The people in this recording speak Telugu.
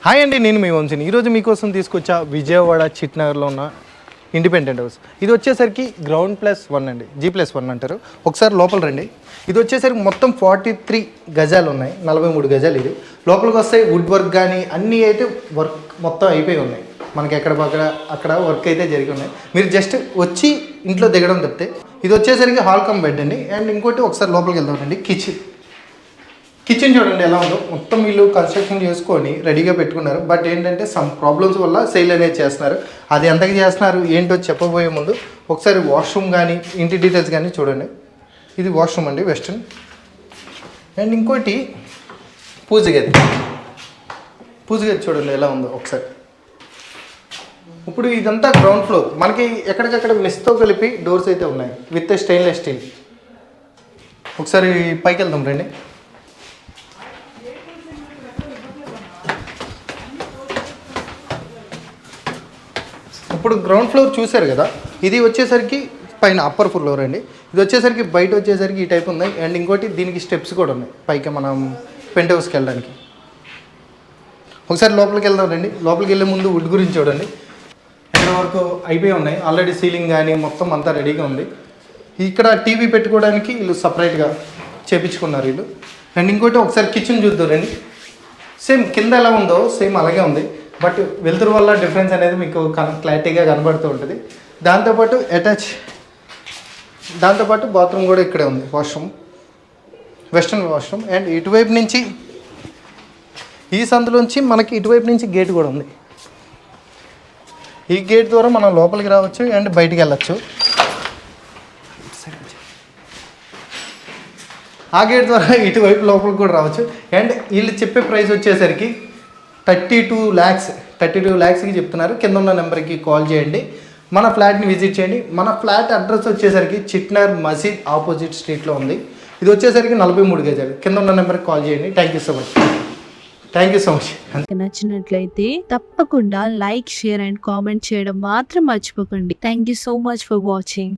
హాయ్ అండి, నేను మీ వంశీని. ఈరోజు మీకోసం తీసుకొచ్చా విజయవాడ చిట్నగర్లో ఉన్న ఇండిపెండెంట్ హౌస్. ఇది వచ్చేసరికి గ్రౌండ్+1 అండి, G+1 అంటారు. ఒకసారి లోపల రండి. ఇది వచ్చేసరికి మొత్తం 43 గజాలు ఉన్నాయి, 43 గజాలు. ఇది లోపలికి వస్తే వుడ్ వర్క్ కానీ అన్నీ అయితే వర్క్ మొత్తం అయిపోయి ఉన్నాయి. మనకి అక్కడ వర్క్ అయితే జరిగి ఉన్నాయి. మీరు జస్ట్ వచ్చి ఇంట్లో దిగడం తప్పితే. ఇది వచ్చేసరికి హాల్ కమ్ బెడ్ అండి. అండ్ ఇంకోటి ఒకసారి లోపలికి వెళ్దామండి. కిచెన్ చూడండి ఎలా ఉందో. మొత్తం వీళ్ళు కన్స్ట్రక్షన్ చేసుకొని రెడీగా పెట్టుకున్నారు. బట్ ఏంటంటే సమ్ ప్రాబ్లమ్స్ వల్ల సేల్ అనేది చేస్తున్నారు. అది ఎంతకు చేస్తున్నారు ఏంటో చెప్పబోయే ముందు ఒకసారి వాష్రూమ్ కానీ ఇంటి డీటెయిల్స్ కానీ చూడండి. ఇది వాష్రూమ్ అండి, వెస్టర్న్. అండ్ ఇంకోటి పూజ గది చూడండి ఎలా ఉందో ఒకసారి. ఇప్పుడు ఇదంతా గ్రౌండ్ ఫ్లోర్. మనకి ఎక్కడికక్కడ మెస్తో కలిపి డోర్స్ అయితే ఉన్నాయి విత్ స్టెయిన్లెస్ స్టీల్. ఒకసారి పైకి వెళ్దాం రండి. ఇప్పుడు గ్రౌండ్ ఫ్లోర్ చూశారు కదా, ఇది వచ్చేసరికి పైన అప్పర్ ఫ్లోర్ అండి. ఇది వచ్చేసరికి బయట వచ్చేసరికి ఈ టైప్ ఉన్నాయి. అండ్ ఇంకోటి దీనికి స్టెప్స్ కూడా ఉన్నాయి పైకి మనం పెంట్ హౌస్కి వెళ్ళడానికి. ఒకసారి లోపలికి వెళ్దాం రండి. లోపలికి వెళ్ళే ముందు వుడ్ గురించి చూడండి. ఎక్కడ వరకు అయిపోయి ఉన్నాయి ఆల్రెడీ. సీలింగ్ కానీ మొత్తం అంతా రెడీగా ఉంది. ఇక్కడ టీవీ పెట్టుకోవడానికి వీళ్ళు సపరేట్గా చేపించుకున్నారు వీళ్ళు. అండ్ ఇంకోటి ఒకసారి కిచెన్ చూద్దాం రండి. సేమ్ కింద ఎలా ఉందో సేమ్ అలాగే ఉంది. బట్ వెలుతురు వల్ల డిఫరెన్స్ అనేది మీకు క్లారిటీగా కనబడుతూ ఉంటుంది. దాంతోపాటు బాత్రూమ్ కూడా ఇక్కడే ఉంది, వాష్రూమ్, వెస్ట్రన్ వాష్రూమ్. అండ్ ఇటువైపు నుంచి ఈ సందులోంచి మనకి ఇటువైపు నుంచి గేట్ కూడా ఉంది. ఈ గేట్ ద్వారా మనం లోపలికి రావచ్చు అండ్ బయటికి వెళ్ళచ్చు. ఆ గేట్ ద్వారా ఇటువైపు లోపలికి కూడా రావచ్చు. అండ్ వీళ్ళు చెప్పే ప్రైస్ వచ్చేసరికి 32 lakhsకి చెప్తున్నారు. కింద ఉన్న నెంబర్కి కాల్ చేయండి, మన ఫ్లాట్ని విజిట్ చేయండి. మన ఫ్లాట్ అడ్రస్ వచ్చేసరికి చిట్నగర్ మసీద్ ఆపోజిట్ స్ట్రీట్లో ఉంది. ఇది వచ్చేసరికి 43 గజాలు. కింద ఉన్న నెంబర్కి కాల్ చేయండి. Thank you so much. నచ్చినట్లయితే తప్పకుండా లైక్, షేర్ అండ్ కామెంట్ చేయడం మాత్రం మర్చిపోకండి. Thank you so much for watching.